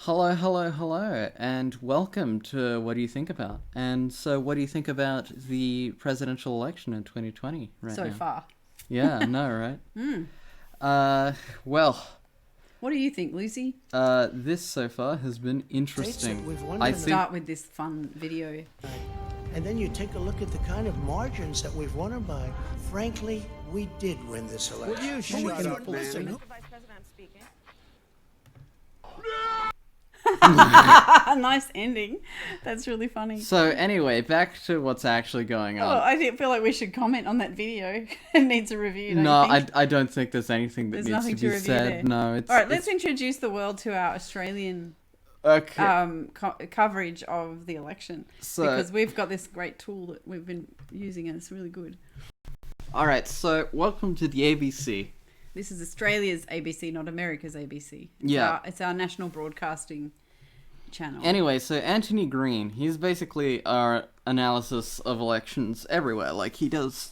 Hello, hello, hello, and welcome to What Do You Think About? And so, what do you think about the presidential election in 2020 right So now? far. Yeah, I know, right? Uh, well, What do you think, Lucy? this so far has been interesting. We've won I in Let's think, start with this fun video. And then you take a look at the kind of margins that we've won them by. Frankly, we did win this election. You shut up, man. Mr. Vice President, I'm speaking. Nice ending. That's really funny. so anyway, back to what's actually going Oh, on. feel like we should comment on that video. It needs a review. Don't No, you think? I don't think there's anything that There's needs nothing to to be review said. there. No, it's All right, let's introduce the world to our Australian okay. coverage of the election, So- because we've got this great tool that we've been using and it's really good. All right, so welcome to the ABC. This is Australia's ABC, not America's ABC. Yeah. It's our national broadcasting channel. Anyway, so Anthony Green, he's basically our analysis of elections everywhere. Like he does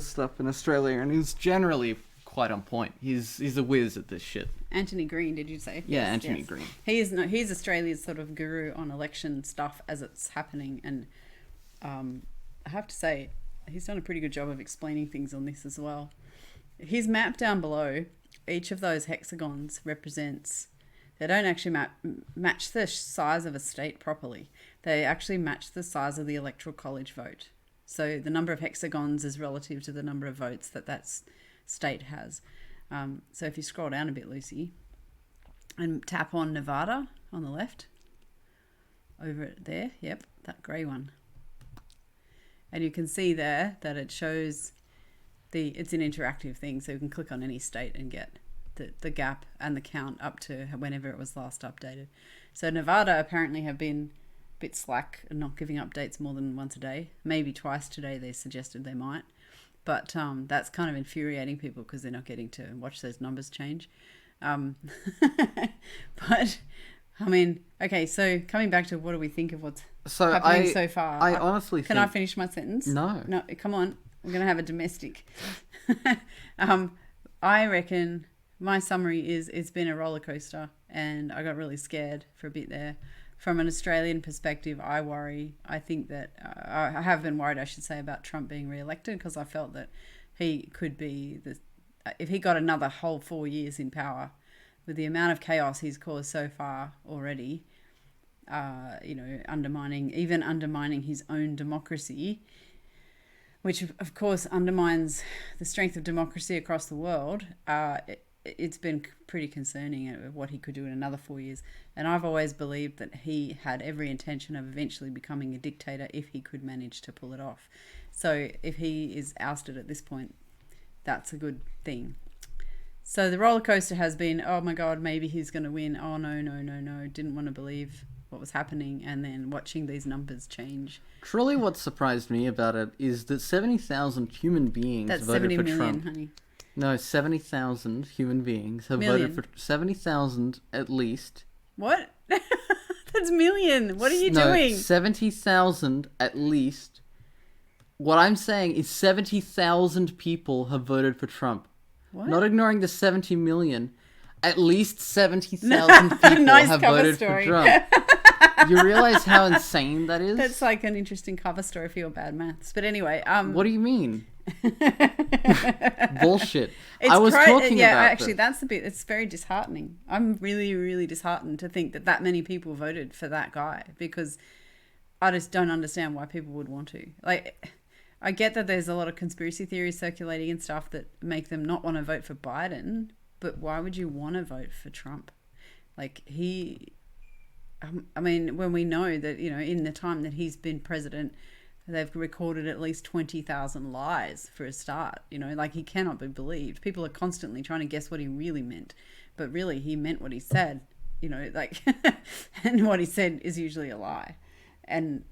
stuff in Australia, and he's generally quite on point. He's a whiz at this shit. Anthony Green, did you say? Yeah, Yes, Anthony yes. Green. He's Australia's sort of guru on election stuff as it's happening, and I have to say he's done a pretty good job of explaining things on this as well. His map down below, each of those hexagons represents. They don't actually match the size of a state properly. They actually match the size of the electoral college vote. So the number of hexagons is relative to the number of votes that state has. So if you scroll down a bit, Lucy, and tap on Nevada on the left, over there, yep, that grey one. And you can see there that it shows it's an interactive thing, so you can click on any state and get the gap and the count up to whenever it was last updated. So Nevada apparently have been a bit slack and not giving updates more than once a day. Maybe twice today they suggested they might. But that's kind of infuriating people because they're not getting to watch those numbers change. But, I mean, okay, so coming back to what do we think of what's happening so far? I honestly Can think... I finish my sentence? No. No, come on. We're going to have a domestic. I reckon my summary is it's been a roller coaster and I got really scared for a bit there. From an Australian perspective, I worry. I think that I have been worried, I should say, about Trump being re-elected because I felt that he could be if he got another whole 4 years in power, with the amount of chaos he's caused so far already, undermining his own democracy, which of course undermines the strength of democracy across the world. It's been pretty concerning what he could do in another 4 years. And I've always believed that he had every intention of eventually becoming a dictator if he could manage to pull it off. So if he is ousted at this point, that's a good thing. So the roller coaster has been, oh my God, maybe he's going to win. Oh no, didn't want to believe what was happening, and then watching these numbers change. Truly what surprised me about it is that 70,000 human beings That's voted 70 for million, Trump. honey. No, 70,000 human beings have Million. voted for 70,000 at least. What? That's million. What are you No, doing? 70,000 at least. What I'm saying is 70,000 people have voted for Trump. What? Not ignoring the 70 million. At least 70,000 people Nice have cover voted story. for Trump. You realize how insane that is? That's like an interesting cover story for your bad maths. But anyway, What do you mean? Bullshit. I was yeah, talking about actually, this. that's the bit. It's very disheartening. I'm really, really disheartened to think that many people voted for that guy, because I just don't understand why people would want to. Like, I get that there's a lot of conspiracy theories circulating and stuff that make them not want to vote for Biden, but why would you want to vote for Trump? Like, I mean, when we know that, in the time that he's been president, they've recorded at least 20,000 lies for a start. Like, he cannot be believed. People are constantly trying to guess what he really meant, but really he meant what he said, like, and what he said is usually a lie. And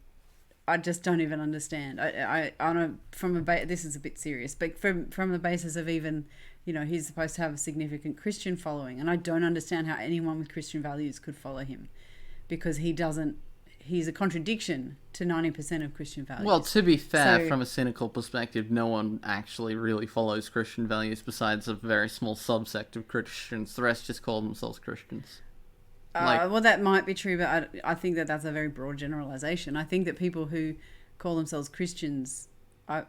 I just don't even understand. This is a bit serious, but from the basis of even, he's supposed to have a significant Christian following, and I don't understand how anyone with Christian values could follow him, because he's a contradiction to 90% of Christian values. Well, to be fair, So- from a cynical perspective, no one actually really follows Christian values besides a very small subsect of Christians. The rest just call themselves Christians. Well, that might be true, but I think that that's a very broad generalization. I think that people who call themselves Christians,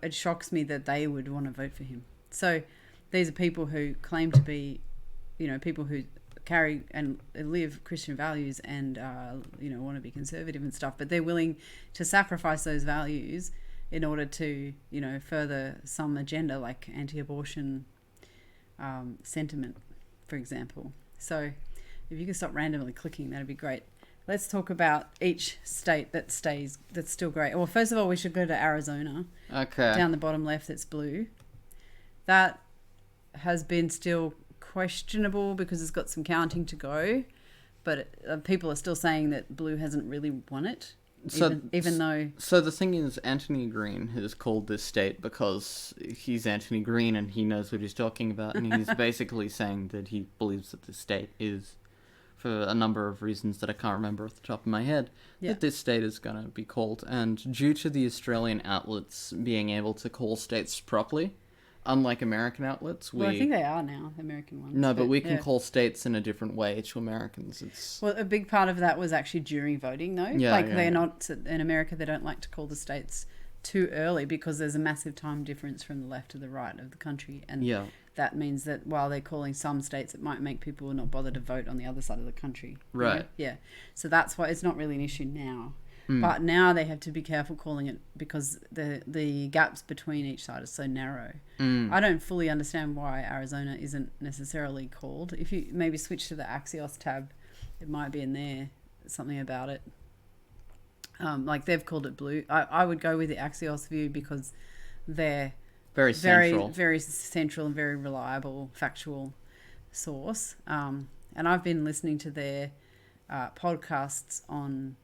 it shocks me that they would want to vote for him. So these are people who claim to be, people who carry and live Christian values and, want to be conservative and stuff, but they're willing to sacrifice those values in order to, further some agenda like anti-abortion sentiment, for example. So if you can stop randomly clicking, that'd be great. Let's talk about each state that's still great. Well, first of all, we should go to Arizona. Okay. Down the bottom left, it's blue. That has been still questionable because it's got some counting to go, but people are still saying that blue hasn't really won it. Even though... So the thing is, Anthony Green has called this state because he's Anthony Green and he knows what he's talking about, and he's basically saying that he believes that this state is, for a number of reasons that I can't remember off the top of my head, that this state is going to be called. And due to the Australian outlets being able to call states properly, unlike American outlets, I think they are now, the American ones. No, but we can call states in a different way to Americans. Well, a big part of that was actually during voting, though. They're not, in America, they don't like to call the states too early because there's a massive time difference from the left to the right of the country. And that means that while they're calling some states, it might make people not bother to vote on the other side of the country. Right. Yeah. So that's why it's not really an issue now. But now they have to be careful calling it because the gaps between each side are so narrow. I don't fully understand why Arizona isn't necessarily called. If you maybe switch to the Axios tab, it might be in there, something about it. Like they've called it blue. I would go with the Axios view because they're very central and very reliable, factual source. And I've been listening to their podcasts on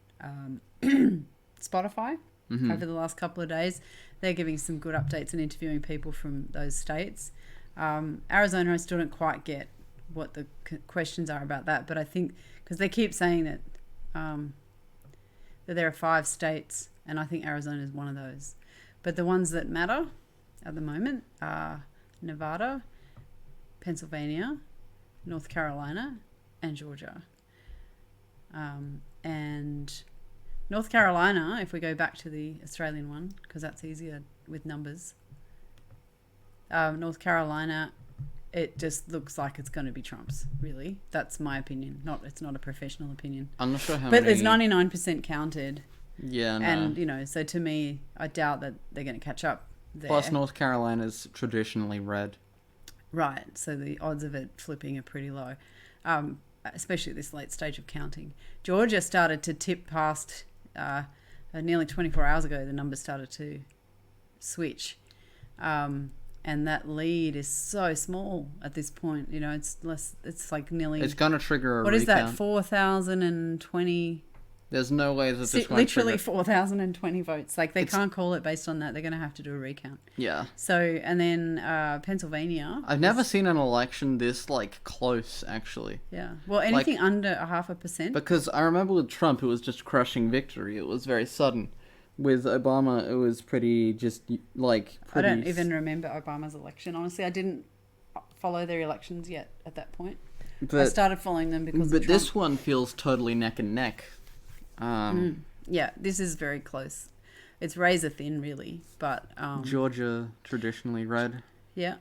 Spotify over the last couple of days. They're giving some good updates and interviewing people from those states. Arizona, I still don't quite get what the questions are about that, but I think because they keep saying that there are 5 states, and I think Arizona is one of those. But the ones that matter at the moment are Nevada, Pennsylvania, North Carolina, and Georgia. And North Carolina, if we go back to the Australian one, because that's easier with numbers. North Carolina, it just looks like it's going to be Trump's, really. That's my opinion. It's not a professional opinion. I'm not sure how many... But it's 99% counted. Yeah, no. And, so to me, I doubt that they're going to catch up there. Plus, North Carolina's traditionally red. Right, so the odds of it flipping are pretty low, especially at this late stage of counting. Georgia started to tip past... nearly 24 hours ago, the numbers started to switch. And that lead is so small at this point. It's like nearly... It's going to trigger a What recount. Is that, 4,020... There's no way that this won't literally trigger. 4,020 votes. Like, they can't call it based on that. They're going to have to do a recount. Yeah. So, and then Pennsylvania... I've never seen an election this, close, actually. Yeah. Well, anything under 0.5%. Because I remember with Trump, it was just crushing victory. It was very sudden. With Obama, it was pretty... I don't even remember Obama's election. Honestly, I didn't follow their elections yet at that point. I started following them because of Trump. But this one feels totally neck and neck. Yeah, this is very close. It's razor thin, really, but... Georgia, traditionally red. Yeah.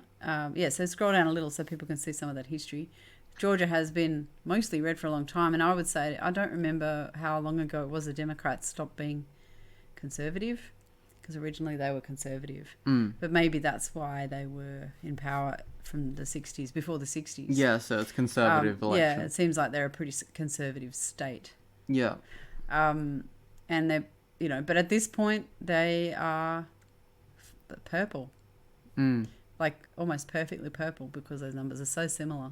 So scroll down a little so people can see some of that history. Georgia has been mostly red for a long time, and I would say, I don't remember how long ago it was the Democrats stopped being conservative, because originally they were conservative. But maybe that's why they were in power from the 60s, before the 60s. Yeah, so it's conservative election. Yeah, it seems like they're a pretty conservative state. Yeah. And they're, but at this point they are purple, like almost perfectly purple because those numbers are so similar.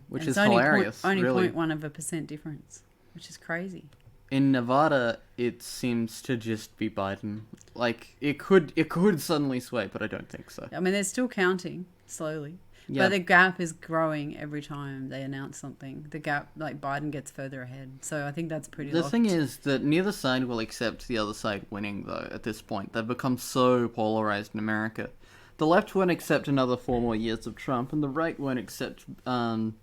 Which is hilarious. Only really. 0.1% difference, which is crazy. In Nevada, it seems to just be Biden. It could suddenly sway, but I don't think so. I mean, they're still counting slowly. Yeah. But the gap is growing every time they announce something. The gap, Biden gets further ahead. So I think that's pretty The locked. thing is that neither side will accept the other side winning, though, at this point. They've become so polarized in America. The left won't accept another 4 more years of Trump, and the right won't accept Biden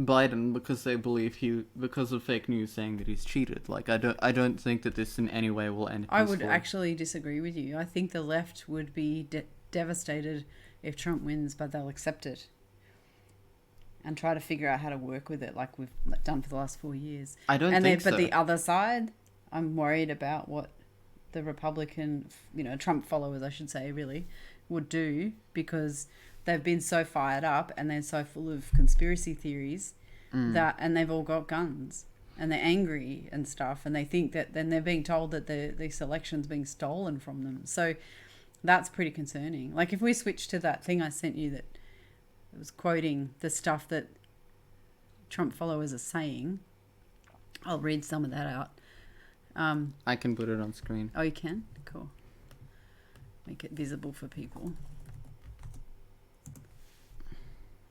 Biden because they believe because of fake news saying that he's cheated. Like, I don't think that this in any way will end peacefully. I would actually disagree with you. I think the left would be devastated if Trump wins, but they'll accept it and try to figure out how to work with it, like we've done for the last 4 years. I don't think so. But the other side, I'm worried about what the Republican, Trump followers, I should say, really, would do, because they've been so fired up and they're so full of conspiracy theories and they've all got guns and they're angry and stuff, and they think that then they're being told that this election's being stolen from them. So that's pretty concerning. Like, if we switch to that thing I sent you that was quoting the stuff that Trump followers are saying, I'll read some of that out. I can put it on screen. Oh, you can? Cool. Make it visible for people.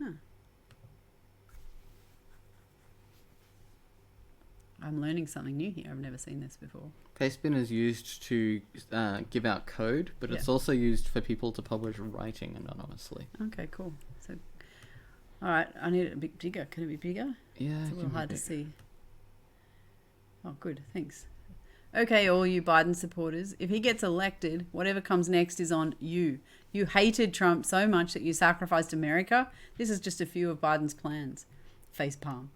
Huh. I'm learning something new here. I've never seen this before. Pastebin is used to give out code, but it's also used for people to publish writing anonymously. Okay, cool. So, all right, I need it a bit bigger. Can it be bigger? Yeah, it's a little hard to see. Oh, good. Thanks. Okay, all you Biden supporters, if he gets elected, whatever comes next is on you. You hated Trump so much that you sacrificed America. This is just a few of Biden's plans. Facepalm.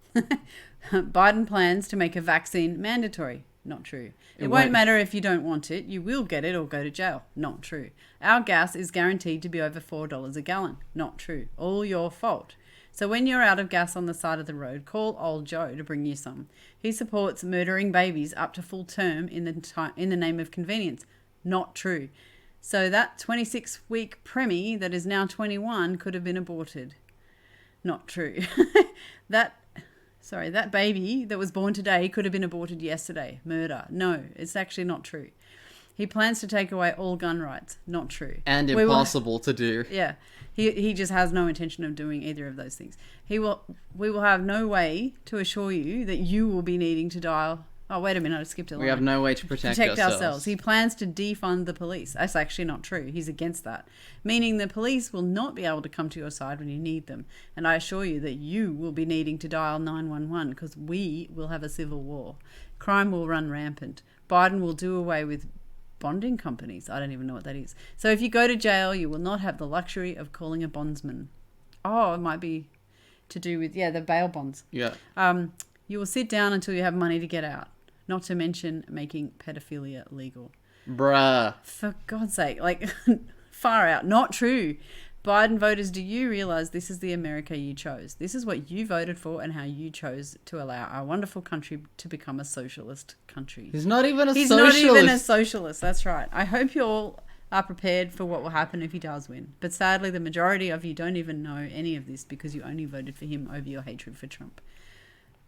Biden plans to make a vaccine mandatory. Not true. It won't matter if you don't want it. You will get it or go to jail. Not true. Our gas is guaranteed to be over $4 a gallon. Not true. All your fault. So when you're out of gas on the side of the road, call old Joe to bring you some. He supports murdering babies up to full term in the name of convenience. Not true. So that 26-week preemie that is now 21 could have been aborted. Not true. That baby that was born today could have been aborted yesterday. Murder. No, it's actually not true. He plans to take away all gun rights. Not true. And impossible to do. Yeah. He just has no intention of doing either of those things. We will have no way to assure you that you will be needing to dial. Oh, wait a minute, I skipped a line. We have no way to protect ourselves. He plans to defund the police. That's actually not true. He's against that. Meaning the police will not be able to come to your side when you need them. And I assure you that you will be needing to dial 911 because we will have a civil war. Crime will run rampant. Biden will do away with bonding companies. I don't even know what that is. So if you go to jail, you will not have the luxury of calling a bondsman. Oh, it might be to do with, the bail bonds. Yeah. You will sit down until you have money to get out. Not to mention making pedophilia legal. Bruh. For God's sake, far out. Not true. Biden voters, do you realize this is the America you chose? This is what you voted for and how you chose to allow our wonderful country to become a socialist country. He's not even a socialist. He's not even a socialist. That's right. I hope you all are prepared for what will happen if he does win. But sadly, the majority of you don't even know any of this because you only voted for him over your hatred for Trump.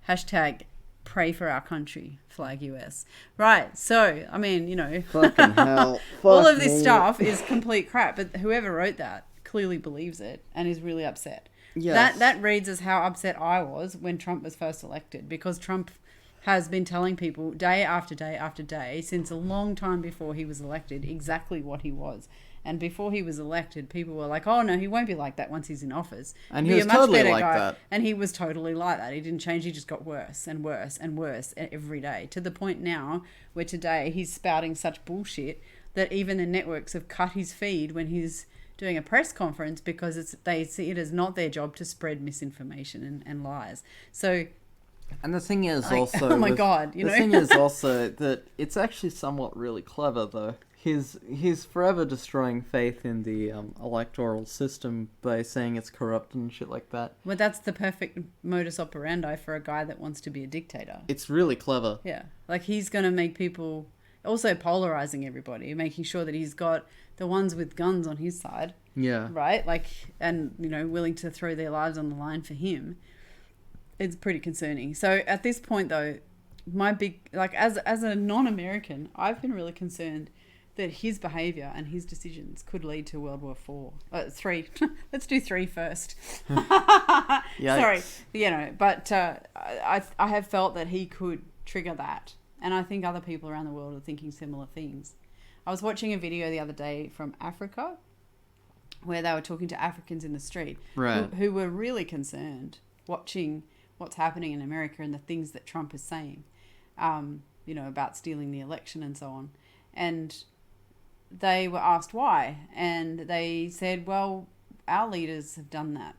Hashtag pray for our country, flag US. Right, so, I mean, Fucking hell. All of this stuff is complete crap, but whoever wrote that clearly believes it and is really upset. Yes. That reads as how upset I was when Trump was first elected, because Trump has been telling people day after day after day since a long time before he was elected exactly what he was. And before he was elected, people were like, oh, no, he won't be like that once he's in office. And he was totally like that. And he was totally like that. He didn't change. He just got worse and worse and worse every day, to the point now where today he's spouting such bullshit that even the networks have cut his feed when he's doing a press conference because they see it as not their job to spread misinformation and lies. So... And the thing is also... Oh, my God, The thing is also that it's actually somewhat really clever, though. He's forever destroying faith in the electoral system by saying it's corrupt and shit like that. Well, that's the perfect modus operandi for a guy that wants to be a dictator. It's really clever. Yeah. He's going to make people... Also polarizing everybody, making sure that he's got the ones with guns on his side. Yeah. Right? And, willing to throw their lives on the line for him. It's pretty concerning. So at this point, though, my big... as a non-American, I've been really concerned that his behaviour and his decisions could lead to World War IV. 3. Let's do 3 first. Sorry. But I have felt that he could trigger that. And I think other people around the world are thinking similar things. I was watching a video the other day from Africa where they were talking to Africans in the street, right, who were really concerned watching what's happening in America and the things that Trump is saying, about stealing the election and so on. And they were asked why, and they said, well, our leaders have done that,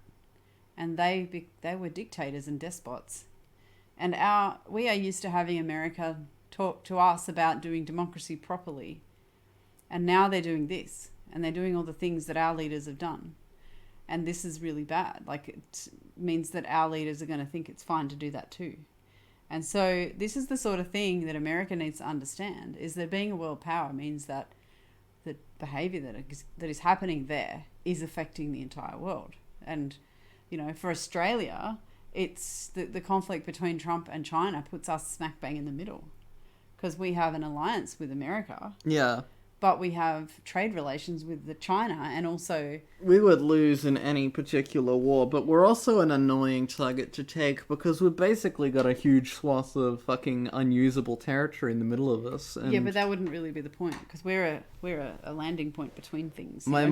and they were dictators and despots, and we are used to having America talk to us about doing democracy properly, and now they're doing this, and they're doing all the things that our leaders have done, and this is really bad. Like, it means that our leaders are going to think it's fine to do that too. And so this is the sort of thing that America needs to understand, is that being a world power means that the behavior that is happening there is affecting the entire world. And, for Australia, it's the conflict between Trump and China puts us smack bang in the middle, because we have an alliance with America. Yeah. But we have trade relations with China, and also... We would lose in any particular war, but we're also an annoying target to take, because we've basically got a huge swath of fucking unusable territory in the middle of us. And yeah, but that wouldn't really be the point, because we're a landing point between things. My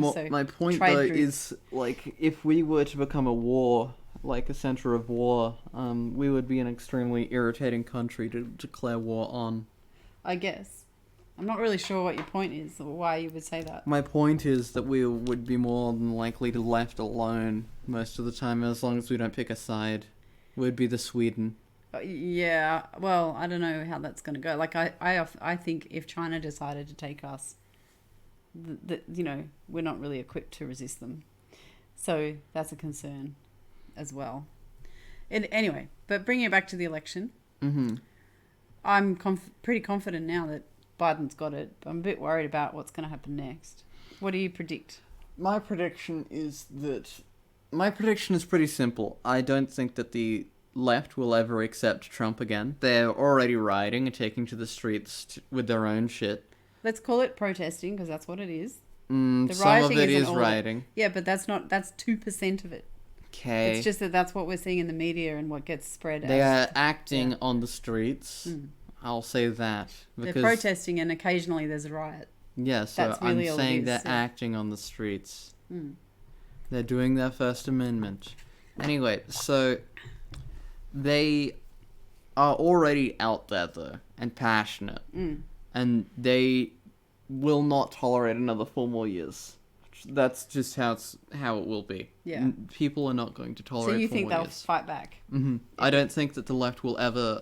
point, though, is, like, if we were to become a war, like a center of war, we would be an extremely irritating country to declare war on. I guess. I'm not really sure what your point is, or why you would say that. My point is that we would be more than likely to left alone most of the time, as long as we don't pick a side. We'd be the Sweden. Yeah, well, I don't know how that's going to go. Like, I think if China decided to take us, we're not really equipped to resist them. So that's a concern as well. Anyway, but bringing it back to the election, I'm pretty confident now that Biden's got it. I'm a bit worried about what's going to happen next. What do you predict? My prediction is pretty simple. I don't think that the left will ever accept Trump again. They're already rioting and taking to the streets with their own shit. Let's call it protesting, because that's what it is. Some of it is rioting. Yeah, but that's 2% of it. Okay. It's just that's what we're seeing in the media and what gets spread. They are acting on the streets. I'll say that. They're protesting, and occasionally there's a riot. Yeah, so that's really I'm saying they're acting on the streets. They're doing their First Amendment. Anyway, so they are already out there, though, and passionate. And they will not tolerate another 4 more years. That's just how it will be. Yeah. People are not going to tolerate 4 more years. So you think they'll fight back? I don't think that the left will ever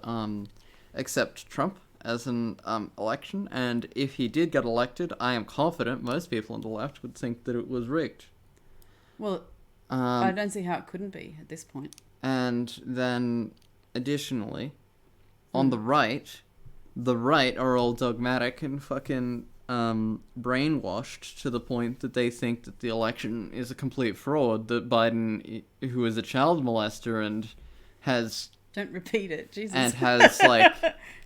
accept Trump as an election, and if he did get elected, I am confident most people on the left would think that it was rigged. Well, I don't see how it couldn't be at this point. And then, additionally, on the right are all dogmatic and fucking brainwashed to the point that they think that the election is a complete fraud, that Biden, who is a child molester and has... Don't repeat it, Jesus. And has, like...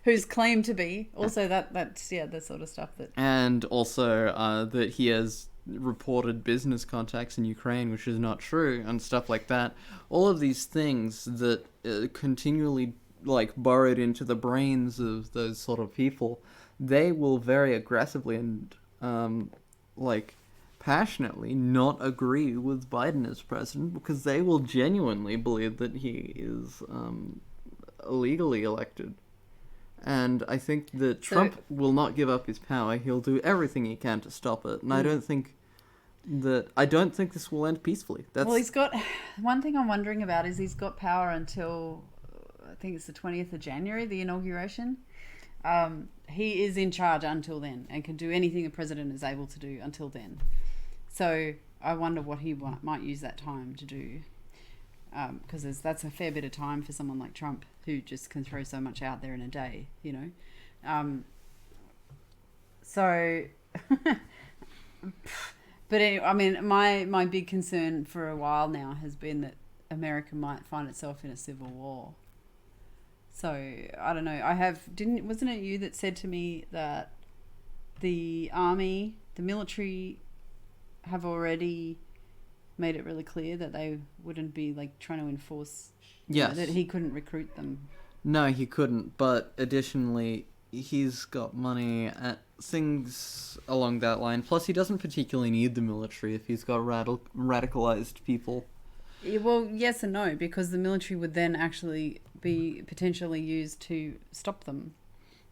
Who's claimed to be. Also, that's the sort of stuff that... And also that he has reported business contacts in Ukraine, which is not true, and stuff like that. All of these things that continually, like, burrowed into the brains of those sort of people, they will very aggressively and, passionately not agree with Biden as president, because they will genuinely believe that he is illegally elected. And I think that Trump will not give up his power. He'll do everything he can to stop it. And I don't think this will end peacefully. Well, he's got... One thing I'm wondering about is he's got power until, I think it's the 20th of January, the inauguration. He is in charge until then and can do anything a president is able to do until then. So I wonder what he might use that time to do. Because that's a fair bit of time for someone like Trump, who just can throw so much out there in a day, But anyway, I mean, my big concern for a while now has been that America might find itself in a civil war. So I don't know. Wasn't it you that said to me that the army, the military, have already made it really clear that they wouldn't be trying to enforce, that he couldn't recruit them? No, he couldn't. But additionally, he's got money at things along that line. Plus, he doesn't particularly need the military if he's got radicalized people. Well, yes and no, because the military would then actually be potentially used to stop them.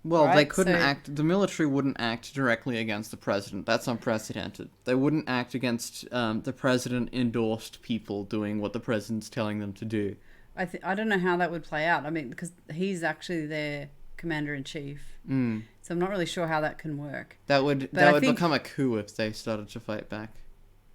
Well, they Right, couldn't so- act. The military wouldn't act directly against the president. That's unprecedented. They wouldn't act against the president-endorsed people doing what the president's telling them to do. I don't know how that would play out. I mean, because he's actually their commander-in-chief. So I'm not really sure how that can work. That would But I think- become a coup if they started to fight back.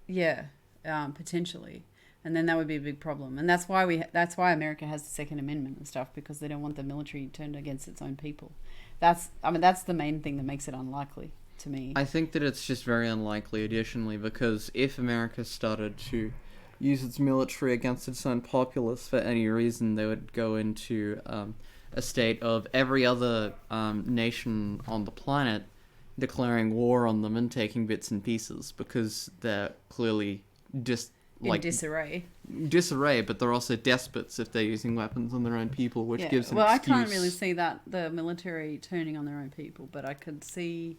Yeah, potentially, and then that would be a big problem. And that's why that's why America has the Second Amendment and stuff, because they don't want the military turned against its own people. That's the main thing that makes it unlikely to me. I think that it's just very unlikely, additionally, because if America started to use its military against its own populace for any reason, they would go into a state of every other nation on the planet declaring war on them and taking bits and pieces, because they're clearly just In disarray. disarray, but they're also despots if they're using weapons on their own people, which gives an well, excuse. I can't really see that the military turning on their own people, but I could see.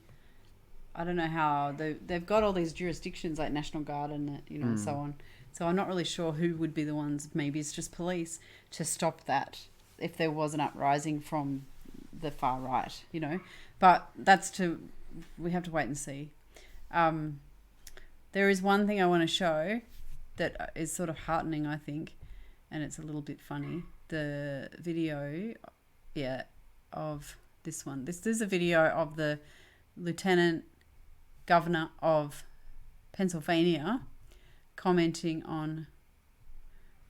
I don't know how they've got all these jurisdictions like National Guard and and so on. So I'm not really sure who would be the ones. Maybe it's just police to stop that if there was an uprising from the far right, But we have to wait and see. There is one thing I want to show that is sort of heartening, I think, and it's a little bit funny. The video, of this one. This is a video of the Lieutenant Governor of Pennsylvania commenting on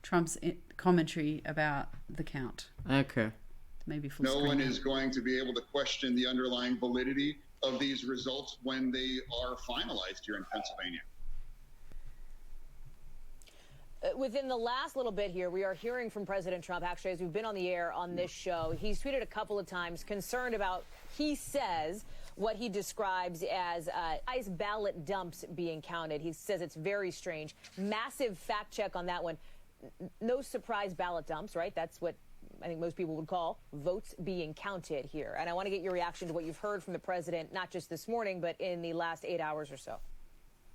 Trump's commentary about the count. Okay. Maybe full No screen. one is going to be able to question the underlying validity of these results when they are finalized here in Pennsylvania. Within the last little bit here, we are hearing from President Trump, actually, as we've been on the air on this show. He's tweeted a couple of times concerned about, he says, what he describes as ice ballot dumps being counted. He says it's very strange. Massive fact check on that one. No surprise ballot dumps, right? That's what I think most people would call votes being counted here. And I want to get your reaction to what you've heard from the president, not just this morning, but in the last 8 hours or so.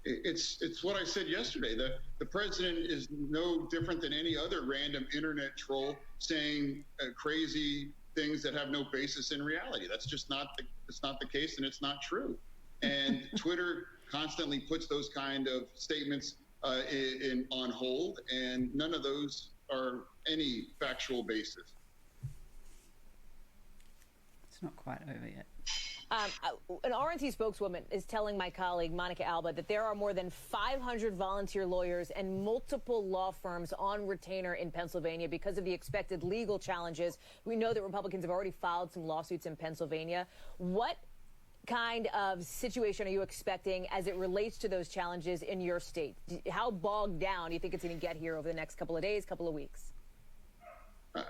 It's what I said yesterday. The president is no different than any other random internet troll saying crazy things that have no basis in reality. That's just not the case, and it's not true. And Twitter constantly puts those kind of statements on hold, and none of those are any factual basis. It's not quite over yet. An RNC spokeswoman is telling my colleague Monica Alba that there are more than 500 volunteer lawyers and multiple law firms on retainer in Pennsylvania because of the expected legal challenges. We know that Republicans have already filed some lawsuits in Pennsylvania. What kind of situation are you expecting as it relates to those challenges in your state? How bogged down do you think it's going to get here over the next couple of days, couple of weeks?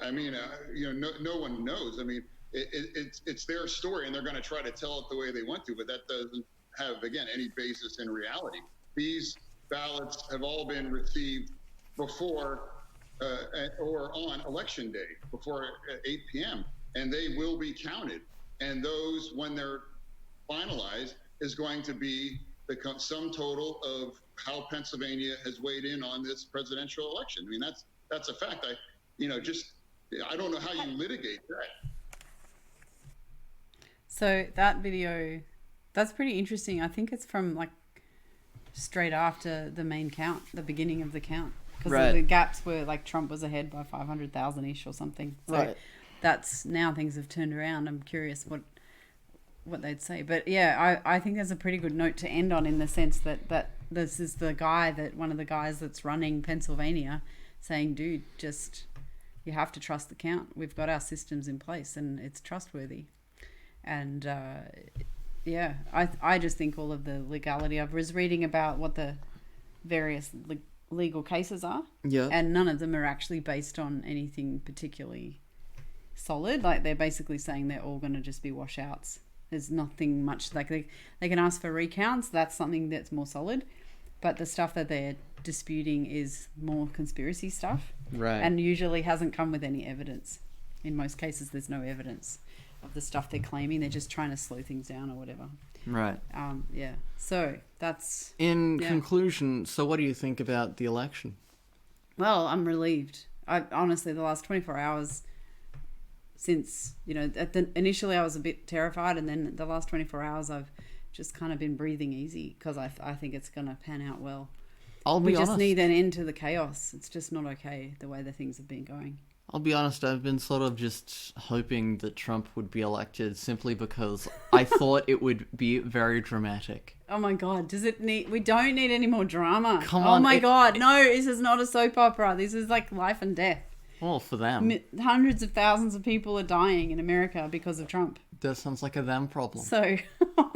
I mean, no one knows. I mean, it's their story, and they're going to try to tell it the way they want to, but that doesn't have, again, any basis in reality. These ballots have all been received before or on Election Day, before 8 p.m., and they will be counted. And those, when they're finalized, is going to be the sum total of how Pennsylvania has weighed in on this presidential election. I mean, that's a fact. I don't know how you litigate that. So that video, that's pretty interesting. I think it's from like straight after the main count, the beginning of the count. Because Right. the gaps were like Trump was ahead by 500,000-ish or something. So Right. that's now things have turned around. I'm curious what they'd say. But yeah, I think there's a pretty good note to end on, in the sense that this is the guy one of the guys that's running Pennsylvania saying, dude, just, you have to trust the count. We've got our systems in place and it's trustworthy. And I just think all of the legality. I was reading about what the various legal cases are. Yeah. And none of them are actually based on anything particularly solid. Like, they're basically saying they're all going to just be washouts. There's nothing much, like they can ask for recounts. That's something that's more solid. But the stuff that they're disputing is more conspiracy stuff. Right. And usually hasn't come with any evidence. In most cases, there's no evidence of the stuff they're claiming. They're just trying to slow things down or whatever. Right. So that's... In Yeah. conclusion, so what do you think about the election? Well, I'm relieved. I honestly, the last 24 hours since, initially I was a bit terrified, and then the last 24 hours I've just kind of been breathing easy because I think it's going to pan out well. We just need an end to the chaos. It's just not okay the way the things have been going. I'll be honest, I've been sort of just hoping that Trump would be elected simply because I thought it would be very dramatic. Oh my God, we don't need any more drama. Come on. Oh my God, no, this is not a soap opera. This is like life and death. Well, for them. Hundreds of thousands of people are dying in America because of Trump. That sounds like a them problem. So,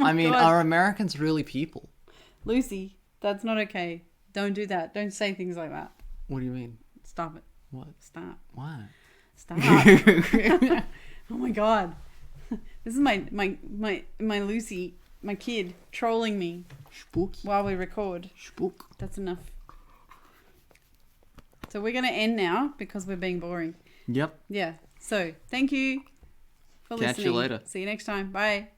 I mean, God. are Americans really people? Lucy, that's not okay. Don't do that. Don't say things like that. What do you mean? Stop it. What? Stop. Why? Stop. Oh my God. This is my Lucy, my kid, trolling me Spooky. while we record. Spook. That's enough. So we're going to end now because we're being boring. Yep. Yeah. So thank you for listening. Catch you later. See you next time. Bye.